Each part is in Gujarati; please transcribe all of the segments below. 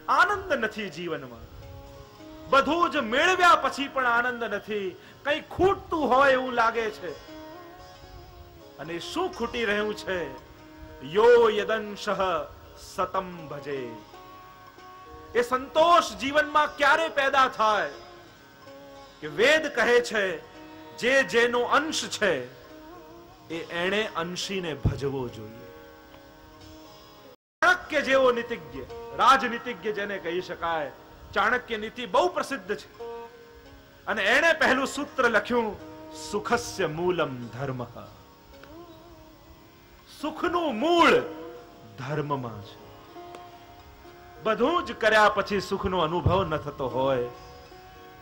આનંદ નથી જીવનમાં. બધું જ મેળવ્યા પછી પણ આનંદ નથી. કઈ ખૂટતું હોય એવું લાગે છે. અને શું ખૂટી રહ્યું છે? યો યદંશઃ સતમ ભજે. એ સંતોષ જીવનમાં ક્યારે પેદા થાય કે વેદ કહે છે જે જેનો અંશ છે એ એણે અંશીને ભજવો જોઈએ. ચાણક્ય જેવો નીતિજ્ઞ, રાજનીતિજ્ઞ જેને કહી શકાય, ચાણક્ય નીતિ બહુ પ્રસિદ્ધ છે. અને એણે પહેલું સૂત્ર લખ્યું, સુખસ્ય મૂલમ ધર્મઃ. સુખનું મૂળ ધર્મમાં છે. બધું જ કર્યા પછી સુખનો અનુભવ ન થતો હોય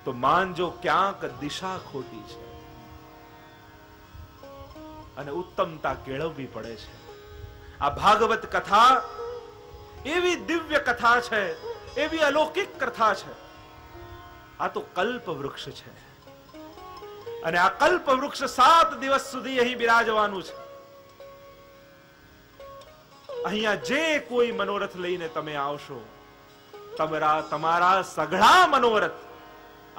તો માનજો ક્યાંક દિશા ખોટી છે અને ઉત્તમતા કેળવવી પડે છે. આ ભાગવત કથા એવી દિવ્ય કથા છે, એવી અલૌકિક કથા છે. આ તો કલ્પ વૃક્ષ છે અને આ કલ્પ વૃક્ષ 7 દિવસ સુધી અહીં બિરાજવાનું છે. અહીંયા જે કોઈ મનોરથ લઈને તમે આવશો, તમારા સઘળા મનોરથ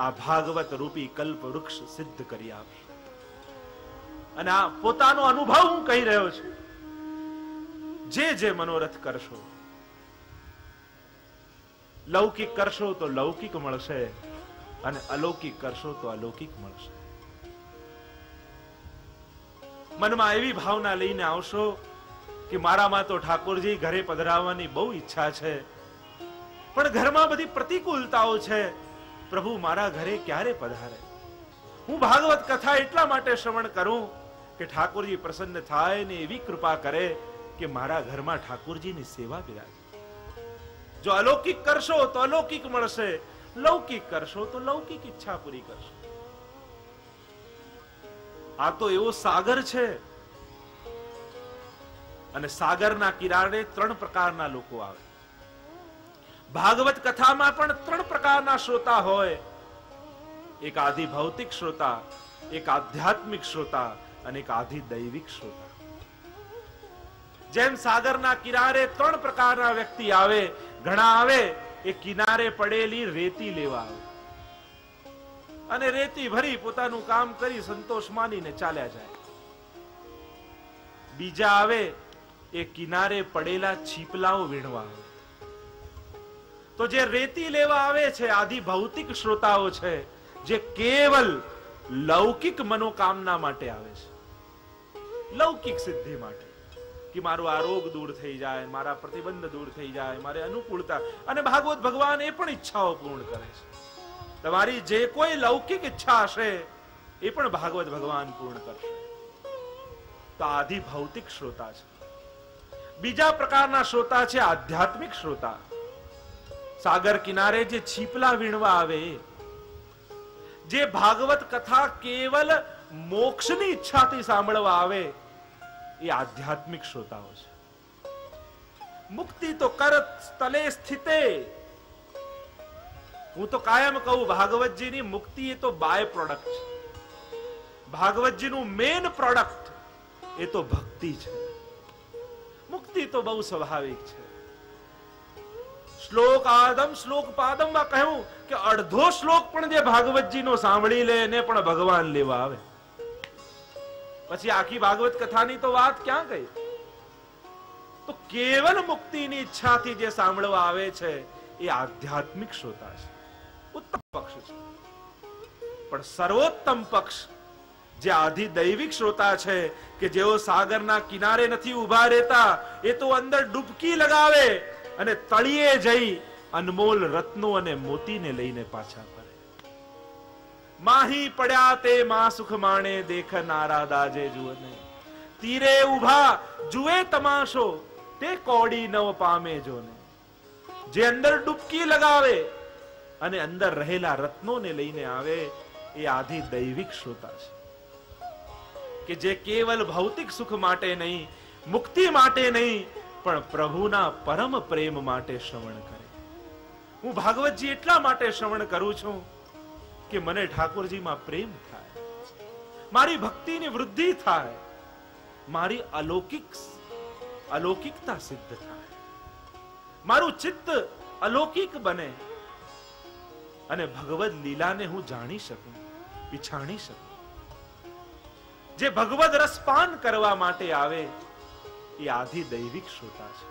આ ભાગવત રૂપી કલ્પ વૃક્ષ સિદ્ધ કરી આપશે. અને આ પોતાનો અનુભવ હું કહી રહ્યો છું. જે મનોરથ કરશો, લૌકિક કરશો તો લૌકિક મળશે અને અલૌકિક કરશો તો અલૌકિક મળશે. મનમાં એવી ભાવના લઈને આવશો કે મારામાં તો ઠાકોરજી ઘરે પધરાવવાની બહુ ઈચ્છા છે, પણ ઘરમાં બધી પ્રતિકૂળતાઓ છે. પ્રભુ મારા ઘરે ક્યારે પધારે? હું ભાગવત કથા એટલા માટે શ્રવણ કરું કે ઠાકોરજી પ્રસન્ન થાય ને એવી કૃપા કરે કે મારા ઘરમાં ઠાકોરજીની સેવા બિરાજે. જો અલૌકિક કરશો તો અલૌકિક મળશે, લૌકિક કરશો તો લૌકિક ઈચ્છા પૂરી કરશો. આ તો એવો સાગર છે અને સાગરના કિનારે 3 પ્રકારના લોકો આવે. ભાગવત કથામાં પણ 3 પ્રકારના શ્રોતા હોય. એક આધિ ભૌતિક શ્રોતા, એક આધ્યાત્મિક શ્રોતા અને એક આધિ દૈવિક શ્રોતા. જેમ સાગરના કિનારે 3 પ્રકારના વ્યક્તિ આવે. ઘણા આવે એ કિનારે પડેલી રેતી લેવા આવે અને રેતી ભરી પોતાનું કામ કરી સંતોષ માનીને ચાલ્યા જાય. બીજા આવે એ કિનારે પડેલા છીપલાઓ વીણવા આવે. તો જે રેતી લેવા આવે છે આદિ ભૌતિક શ્રોતાઓ છે, જે કેવલ લૌકિક મનોકામના માટે આવે છે, લૌકિક સિદ્ધિ માટે કે મારો આ રોગ દૂર થઈ જાય, મારા પ્રતિબંધ દૂર થઈ જાય, મારે અનુકૂળતા. અને ભાગવત ભગવાન એ પણ ઈચ્છાઓ પૂર્ણ કરે છે. તમારી જે કોઈ લૌકિક ઈચ્છા હશે એ પણ ભાગવત ભગવાન પૂર્ણ કરશે. તો આદિ ભૌતિક શ્રોતા છે. બીજા પ્રકારના શ્રોતા છે આધ્યાત્મિક શ્રોતા. સાગર કિનારે જે છીપલા વીણવા આવે, જે ભાગવત કથા કેવલ મોક્ષની ઈચ્છાથી સાંભળવા આવે, એ આધ્યાત્મિક શ્રોતાઓ છે. મુક્તિ તો કરત તલે સ્થિતે. હું તો કાયમ કહું ભાગવતજીની મુક્તિ એ તો બાય પ્રોડક્ટ છે. ભાગવતજીનું મેન પ્રોડક્ટ એ તો ભક્તિ છે. મુક્તિ તો બહુ સ્વાભાવિક છે. શ્લોક આદમ શ્લોક પાદમ માં કહ્યું કે અડધો શ્લોક પણ જે ભાગવતજીનો સાંભળી લે એને પણ ભગવાન લેવા આવે. પછી આખી ભાગવત કથાની તો વાત ક્યાં ગઈ? તો કેવલ મુક્તિની ઈચ્છાથી જે સાંભળવા આવે છે એ આધ્યાત્મિક શ્રોતા છે. ઉત્તમ પક્ષ છે. પણ સર્વોત્તમ પક્ષ જે આધિ દૈવિક શ્રોતા છે કે જેઓ સાગરના કિનારે નથી ઉભા રહેતા, એ તો અંદર ડૂબકી લગાવે અને તળિયે જઈ અનમોલ રત્નો અને મોતીને લઈને પાછા ફરે. માહી પડ્યા તે માં સુખ માણે, દેખ નારા દાજે જુને. તીરે ઉભા જુએ તમાશો, તે કોડી નવ પામે જોને. જે અંદર ડૂબકી લગાવે અને અંદર રહેલા રત્નોને લઈને આવે એ આધિ દૈવિક શ્રોતા છે કે જે કેવલ ભૌતિક સુખ માટે નહીં, મુક્તિ માટે નહીં, પણ પ્રભુના પરમ પ્રેમ માટે શ્રવણ કરે. હું ભાગવતજી એટલા માટે શ્રવણ કરું છું કે મને ઠાકોરજીમાં પ્રેમ થાય, મારી ભક્તિની વૃદ્ધિ થાય, મારી અલૌકિકતા સિદ્ધ થાય, મારું ચિત્ત અલૌકિક બને અને ભગવદ લીલાને હું જાણી શકું, પીછાણી શકું. જે ભગવદ રસપાન કરવા માટે આવે એ આધિ દૈવિક શ્રોતા છે.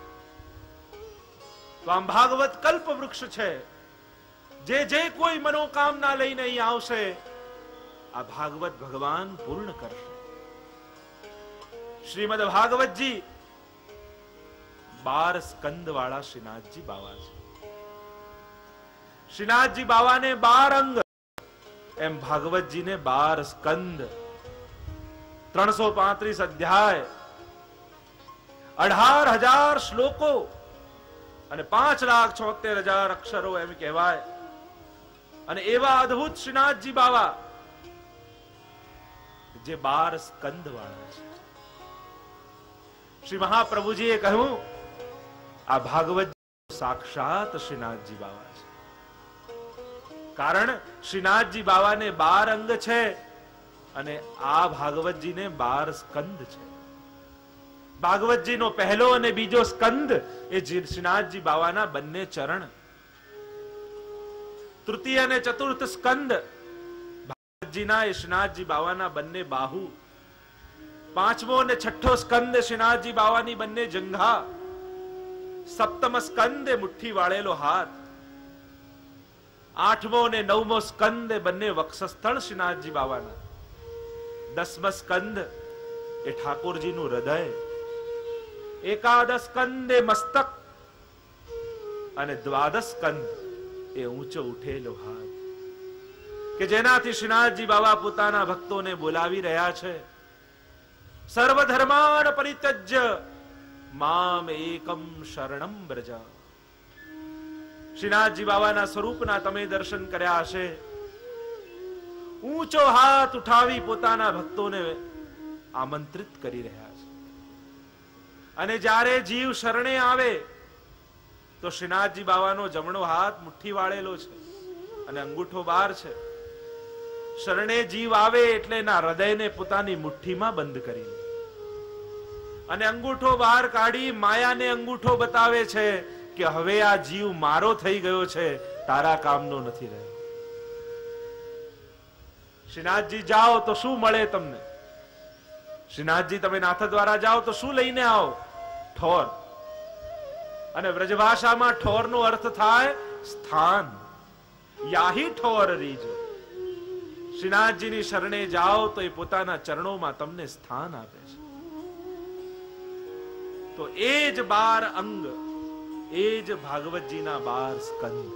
તો આમ ભાગવત કલ્પ વૃક્ષ છે. જે કોઈ મનોકામના લઈને અહીં આવશે આ ભાગવત ભગવાન પૂર્ણ કરશે. શ્રીમદ ભાગવતજી 12 સ્કંદ વાળા શ્રીનાથજી બાવા છે. શ્રીનાથજી બાવાને 12 અંગ, એમ ભાગવતજીને 12 સ્કંદ, 335 અધ્યાય, 18,000 શ્લોકો અને 5,76,000 અક્ષરો એમ કહેવાય. અને એવા અદ્ભુત શ્રીનાથજી બાવા જે 12 સ્કંદ વાળા છે. શ્રી મહાપ્રભુજીએ કહ્યું આ ભાગવત સાક્ષાત શ્રીનાથજી બાવા છે. કારણ શ્રીનાથજી બાવાને 12 અંગ છે અને આ ભાગવતજીને 12 સ્કંદ છે. ભાગવતજીનો પહેલો અને બીજો સ્કંદ એ શ્રીનાથજી બાવાના બંને ચરણ, તૃતીય અને ચતુર્થ સ્કંદ ભાગવતજીના એ શ્રીનાથજી બાવાના બંને બાહુ, પાંચમો અને છઠ્ઠો સ્કંદ શ્રીનાથજી બાવાની બંને જંઘા, સપ્તમ સ્કંદ એ મુઠ્ઠી વાળેલો હાથ, આઠમો અને નવમો સ્કંદ એ બંને વક્ષસ્થળ શ્રીનાથજી બાવાના, દસમ સ્કંદ એ ઠાકોરજીનું હૃદય, એકાદશ સ્કંદ એ મસ્તક અને દ્વાદશ સ્કંદ એ ઊંચો ઉઠેલો હાથ, કે જેનાથી શ્રીનાથજી બાવા પોતાના ભક્તોને બોલાવી રહ્યા છે, સર્વ ધર્માન પરિત્યજ્ય મામ એકમ શરણમ વ્રજ. શ્રીનાથજી બાવાના સ્વરૂપના તમે દર્શન કર્યા હશે. ઊંચો હાથ ઉઠાવી પોતાના ભક્તોને આમંત્રિત કરી રહ્યા છે. અને જ્યારે જીવ શરણે આવે તો શ્રીનાથજી બાવાનો જમણો હાથ મુઠ્ઠી વાળેલો છે અને અંગૂઠો બહાર છે. શરણે જીવ આવે એટલે એના હૃદયને પોતાની મુઠ્ઠીમાં બંધ કરી અને અંગૂઠો બહાર કાઢી માયાને અંગૂઠો બતાવે છે કે હવે આ જીવ મારો થઈ ગયો છે, તારા કામનો નથી રહ્યો. શ્રીનાથજી જાઓ તો શું મળે તમને? શ્રીનાથજી તમે નાથ દ્વારા જાઓ તો શું લઈને આવો? ઠોર. અને વ્રજભાષામાં ઠોરનો અર્થ થાય સ્થાન. યાહી ઠોર રીજો. શ્રીનાથજીની શરણે જાઓ તો એ પોતાના ચરણોમાં તમને સ્થાન આપે છે. તો એ જ 12 અંગ, એ જ ભાગવતજીના 12 સ્કંદ.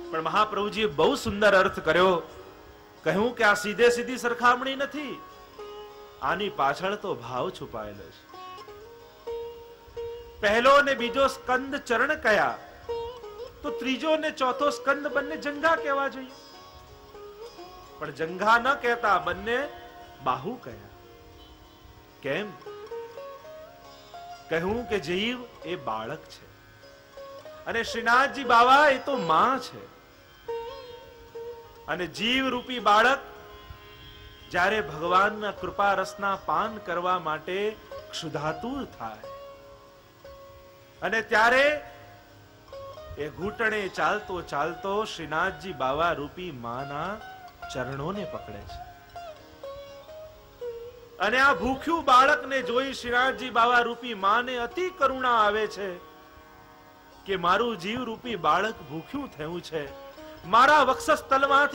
પણ મહાપ્રભુજીએ બહુ સુંદર અર્થ કર્યો. કહ્યું કે આ સીધે સીધી સરખામણી નથી, આની પાછળ તો ભાવ છુપાયેલો છે. પહેલો અને બીજો સ્કંદ ચરણ કયા, તો ત્રીજો અને ચોથો સ્કંદ બંને જંઘા કહેવા જોઈએ. પણ જંઘા ન કહેતા બંને બાહુ કયા. કેમ? કહ્યું કે જીવ એ બાળક છે અને શ્રીનાથજી બાવા એ તો માં છે. અને જીવ રૂપી બાળક જ્યારે ભગવાનના કૃપા રસના પાન કરવા માટે ક્ષુધાતુર થાય અને ત્યારે એ ઘૂંટણે ચાલતો ચાલતો શ્રીનાથજી બાવા રૂપી માના ચરણોને પકડે છે. અને આ ભૂખ્યું બાળકને જોઈ શ્રીનાથજી બાવા રૂપી માને અતિ કરુણા આવે છે કે મારું જીવ રૂપી બાળક ભૂખ્યું થયું છે, મારા વક્ષસ્થલમાં